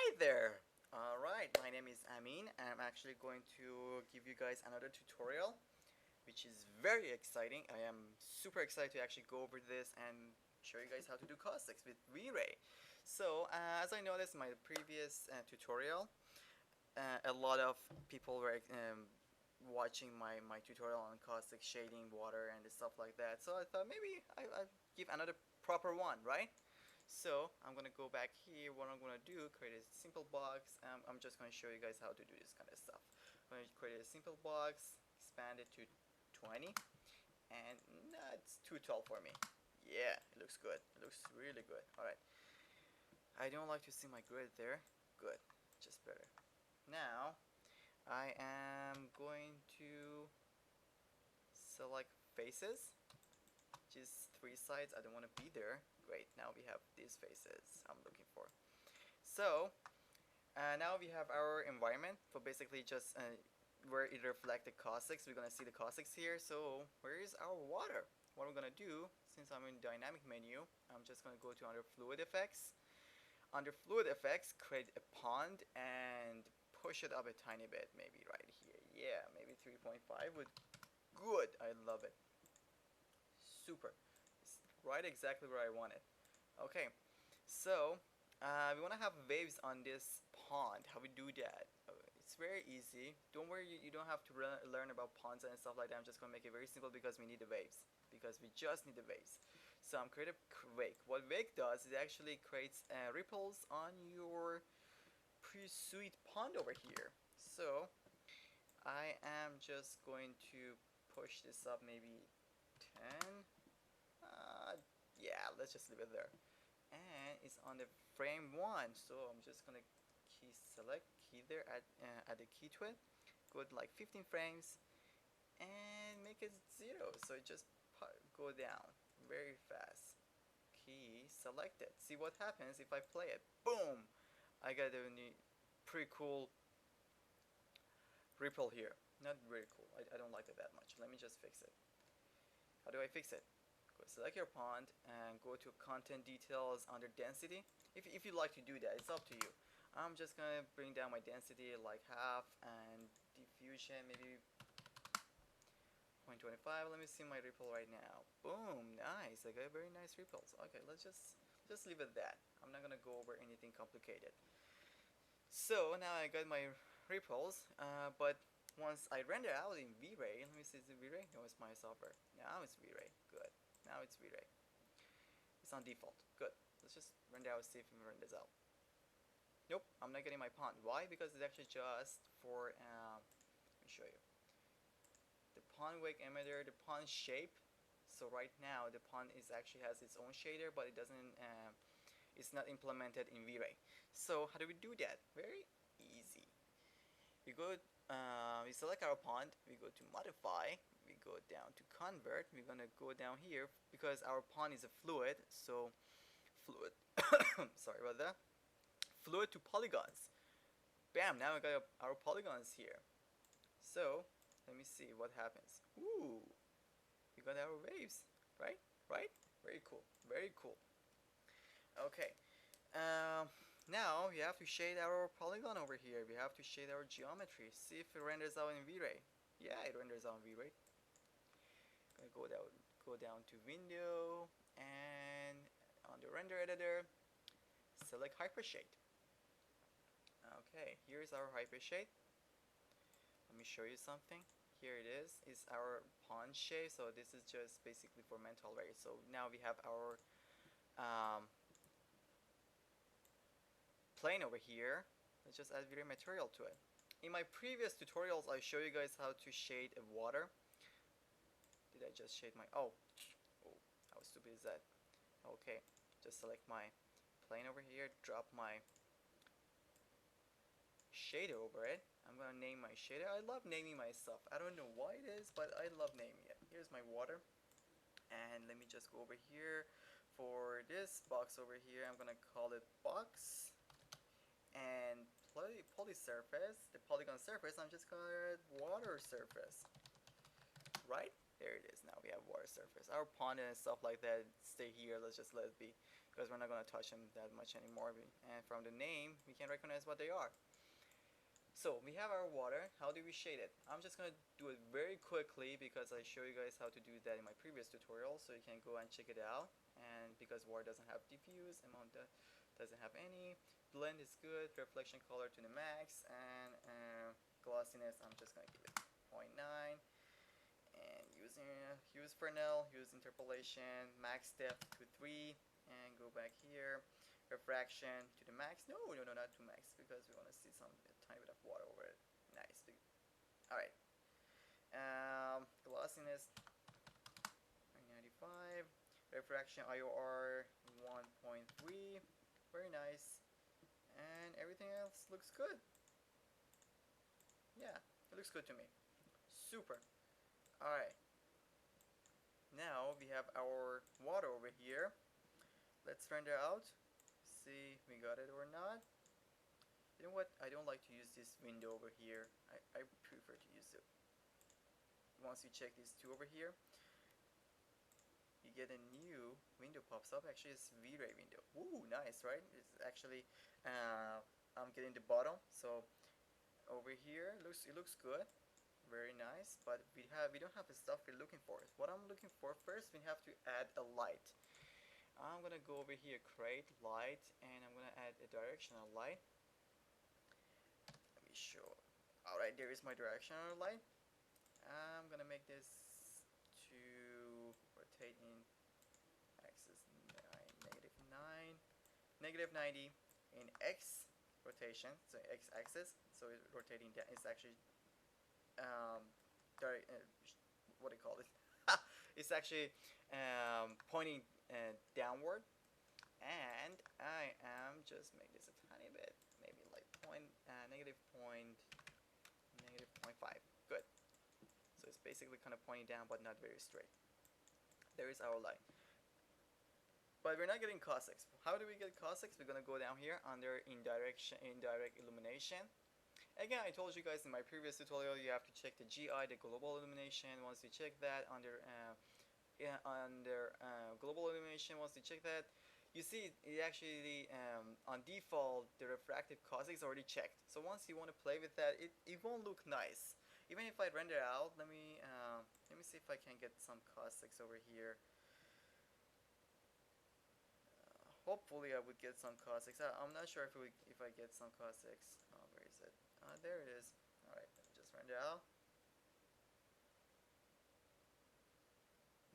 Hi there! Alright, my name is Amin and I'm actually going to give you guys another tutorial which is very exciting. I am super excited to actually go over this and show you guys how to do caustics with Vray. So as I noticed in my previous tutorial, a lot of people were watching my tutorial on caustic shading, water and stuff like that. So I thought maybe I'll give another proper one, right? So I'm gonna go back here. What I'm gonna do, create a simple box. I'm just gonna show you guys how to do this kind of stuff. I'm gonna create a simple box, expand it to 20, and nah, it's too tall for me. Yeah, it looks good. It looks really good. Alright. I don't like to see my grid there. Good. Just better. Now, I am going to select faces. Just 3 sides. I don't want to be there. Great. Now we have these faces I'm looking for. So, now we have our environment for basically just where it reflects the caustics. We're gonna see the caustics here. So where is our water? What I'm gonna do, since I'm in dynamic menu, I'm just gonna go to under fluid effects. Under fluid effects, create a pond and push it up a tiny bit, maybe right here. Yeah, maybe 3.5 would good. I love it. Super. It's right exactly where I want it. Okay, so we want to have waves on this pond. How we do that? It's very easy. Don't worry, you don't have to learn about ponds and stuff like that. I'm just going to make it very simple because we need the waves. Because we just need the waves. So I'm creating a wake. What wake does is it actually creates ripples on your pre-sweet pond over here. So I am just going to push this up maybe 10. Yeah, let's just leave it there. And it's on the frame 1, so I'm just gonna select key there, add a key to it, go to like 15 frames and make it 0, so it just go down very fast. Key selected. See what happens if I play it. Boom! I got a pretty cool ripple here. Not very cool. I don't like it that much. Let me just fix it. How do I fix it? Go select your pond and go to content details under density. If you like to do that, it's up to you. I'm just gonna bring down my density like half and diffusion maybe 0.25. Let me see my ripple right now. Boom, nice. I got very nice ripples. Okay, let's just leave it at that. I'm not gonna go over anything complicated. So now I got my ripples, but once I render out in Vray, let me see, is it Vray? No, it's my software. Now it's Vray. Good. Now it's Vray. It's on default. Good. Let's just render out, see if it renders out. Nope, I'm not getting my pond. Why? Because it's actually just for, let me show you. The pond wake emitter, the pond shape. So right now the pond is actually has its own shader, but it doesn't, it's not implemented in Vray. So how do we do that? Very easy. We go, we select our pond, we go to modify, we go down to convert, we're gonna go down here because our pond is a fluid, so fluid, sorry about that, fluid to polygons. Bam, now we got our polygons here. So, let me see what happens. Ooh, we got our waves, right? Right? Very cool, very cool. Okay, now we have to shade our polygon over here. We have to shade our geometry. See if it renders out in V-Ray. Yeah, it renders out in V-Ray. Gonna go down to window and on the render editor, select hypershade. Okay, here's our hypershade. Let me show you something. Here it is. It's our pond shade. So this is just basically for mental rays. So now we have our plane over here. Let's just add video material to it. In my previous tutorials, I show you guys how to shade a water. Did I just shade my, oh, how stupid is that? Okay, just select my plane over here, drop my shader over it. I'm gonna name my shader. I love naming my stuff. I don't know why it is, but I love naming it. Here's my water. And let me just go over here. For this box over here, I'm gonna call it box. And poly surface, the polygon surface, I'm just gonna water surface. Right? There it is. Now we have water surface. Our pond and stuff like that stay here. Let's just let it be. because we're not going to touch them that much anymore. And from the name, we can recognize what they are. So we have our water. How do we shade it? I'm just going to do it very quickly because I show you guys how to do that in my previous tutorial, so you can go and check it out. And because water doesn't have diffuse, amount doesn't have any, blend is good, reflection color to the max, and glossiness, I'm just going to give it 0.9. And use Fresnel, use interpolation, max depth to 3, and go back here. Refraction to the max. No, not to max, because we want to see some tiny bit of water over it. Nice. Alright. Glossiness 95. Refraction IOR 1.3. Very nice. And everything else looks good. Yeah, it looks good to me. Super. Alright. Now we have our water over here. Let's render out. See if we got it or not. You know what? I don't like to use this window over here. I prefer to use it. Once you check these two over here, you get a new window pops up. Actually, it's Vray window. Ooh, nice, right? It's actually I'm getting the bottom. So over here, it looks good. Very nice, but we don't have the stuff we're looking for. What I'm looking for first, we have to add a light. I'm gonna go over here, create light, and I'm gonna add a directional light. Let me show. Alright, there is my directional light. I'm gonna make this to rotate in axis 9, negative 90 in X rotation, so X axis. So it's rotating down. It's actually what do you call it? It's actually pointing downward, and I am just make this a tiny bit, maybe like negative 0.5. Good. So it's basically kind of pointing down, but not very straight. There is our line. But we're not getting caustics. How do we get caustics? We're gonna go down here under indirect illumination. Again, I told you guys in my previous tutorial, you have to check the GI, the global illumination. Once you check that under global illumination, once you check that, you see it actually on default the refractive caustic is already checked. So once you want to play with that, it won't look nice. Even if I render out, let me see if I can get some caustics over here. Hopefully I would get some caustics. I'm not sure if I get some caustics. Where is it? There it is. Alright, let me just render out.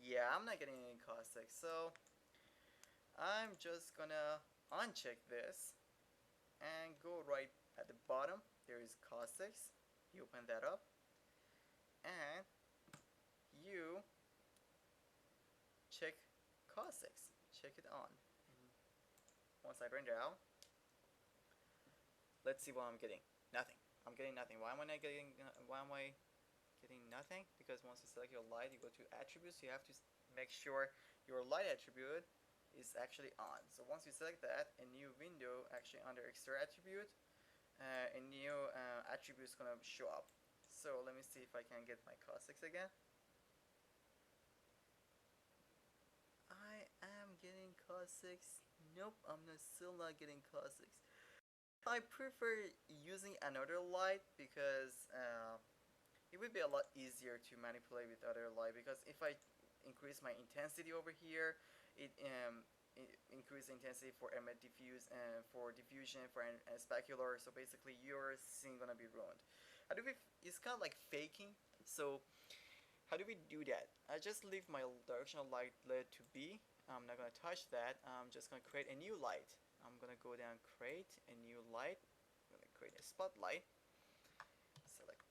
Yeah, I'm not getting any caustics, so I'm just gonna uncheck this and go right at the bottom. There is caustics. You open that up and you check caustics. Check it on. And once I render out, let's see what I'm getting. Nothing. I'm getting nothing. Why am I getting nothing? Because once you select your light, you go to attributes. You have to make sure your light attribute is actually on. So once you select that, a new window actually under extra attribute, a new attribute is gonna show up. So let me see if I can get my caustics again. I am getting caustics. Nope, still not getting caustics. I prefer using another light because it would be a lot easier to manipulate with other light, because if I increase my intensity over here, it increase intensity for emit diffuse and for diffusion for specular, so basically your scene gonna be ruined. It's kind of like faking. So how do we do that? I just leave my directional light lit to be. I'm not gonna touch that. I'm just gonna create a new light. I'm gonna go down, create a new light. I'm gonna create a spotlight. Select,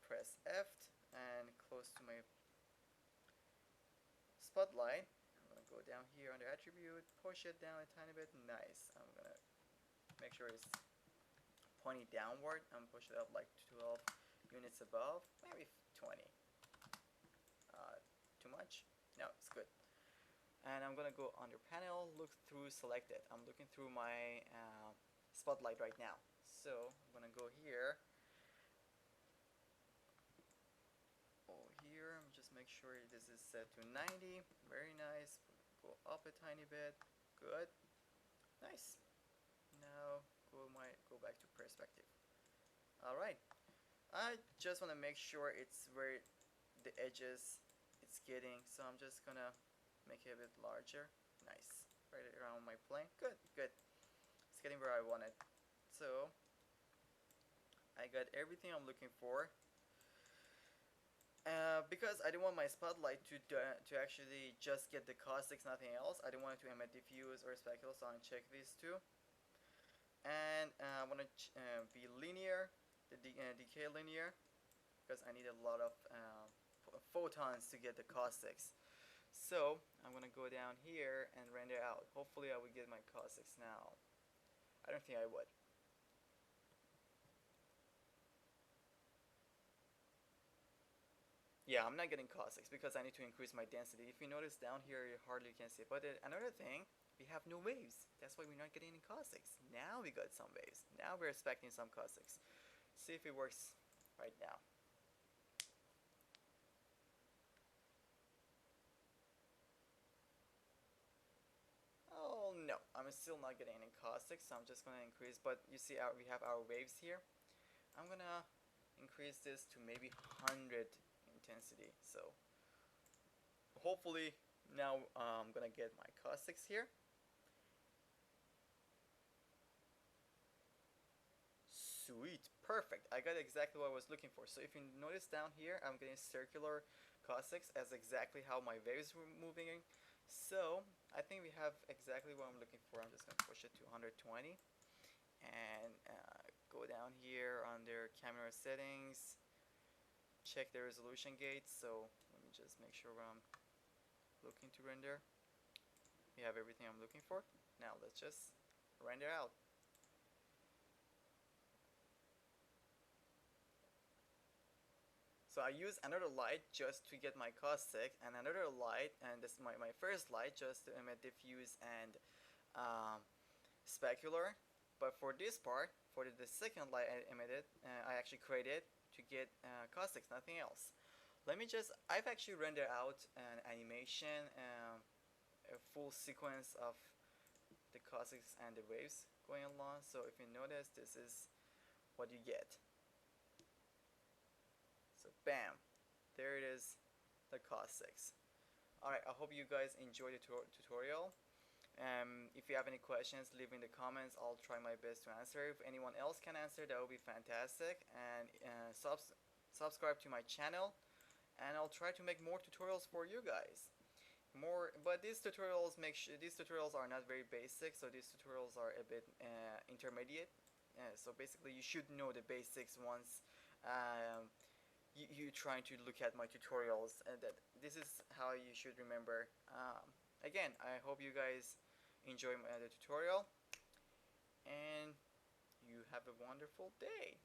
press F, and close to my spotlight. I'm gonna go down here under attribute, push it down a tiny bit. Nice. I'm gonna make sure it's pointing downward and push it up like 12 units above, maybe 20. Too much? No, it's good. And I'm gonna go under panel, look through selected. I'm looking through my spotlight right now. So I'm gonna go here. Just make sure this is set to 90. Very nice. Go up a tiny bit. Good. Nice. Now go back to perspective. All right. I just want to make sure it's where the edges it's getting, so I'm just gonna make it a bit larger. Nice. Right around my plane. Good, good. It's getting where I want it. So I got everything I'm looking for. Because I didn't want my spotlight to actually just get the caustics, nothing else. I didn't want it to emit diffuse or specular, so I'm gonna check these two. And I want to be linear, the decay linear, because I need a lot of photons to get the caustics. So I'm gonna go down here and render out. Hopefully I will get my caustics now. I don't think I would. Yeah, I'm not getting caustics because I need to increase my density. If you notice down here, you hardly can see it. But another thing, we have no waves. That's why we're not getting any caustics. Now we got some waves. Now we're expecting some caustics. See if it works right now. Oh no, I'm still not getting any caustics, so I'm just gonna increase. But you see, we have our waves here. I'm gonna increase this to maybe 100 intensity. So hopefully now I'm gonna get my caustics here. Sweet, perfect. I got exactly what I was looking for. So if you notice down here, I'm getting circular caustics as exactly how my waves were moving. So I think we have exactly what I'm looking for. I'm just gonna push it to 120 and go down here under camera settings, check the resolution gauge. So let me just make sure what I'm looking to render. We have everything I'm looking for. Now let's just render out. So I use another light just to get my caustic, and another light, and this is my first light just to emit diffuse and specular. But for this part, for the second light I emitted, I actually created to get caustics, nothing else. I've actually rendered out an animation, a full sequence of the caustics and the waves going along. So if you notice, this is what you get. So bam, there it is, the caustics. Alright, I hope you guys enjoyed the tutorial. If you have any questions, leave in the comments. I'll try my best to answer. If anyone else can answer, that would be fantastic. And subscribe to my channel, and I'll try to make more tutorials for you guys. But these tutorials are not very basic, so these tutorials are a bit intermediate. So basically, you should know the basics once you trying to look at my tutorials, and that this is how you should remember. Again, I hope you guys enjoy the tutorial, and you have a wonderful day.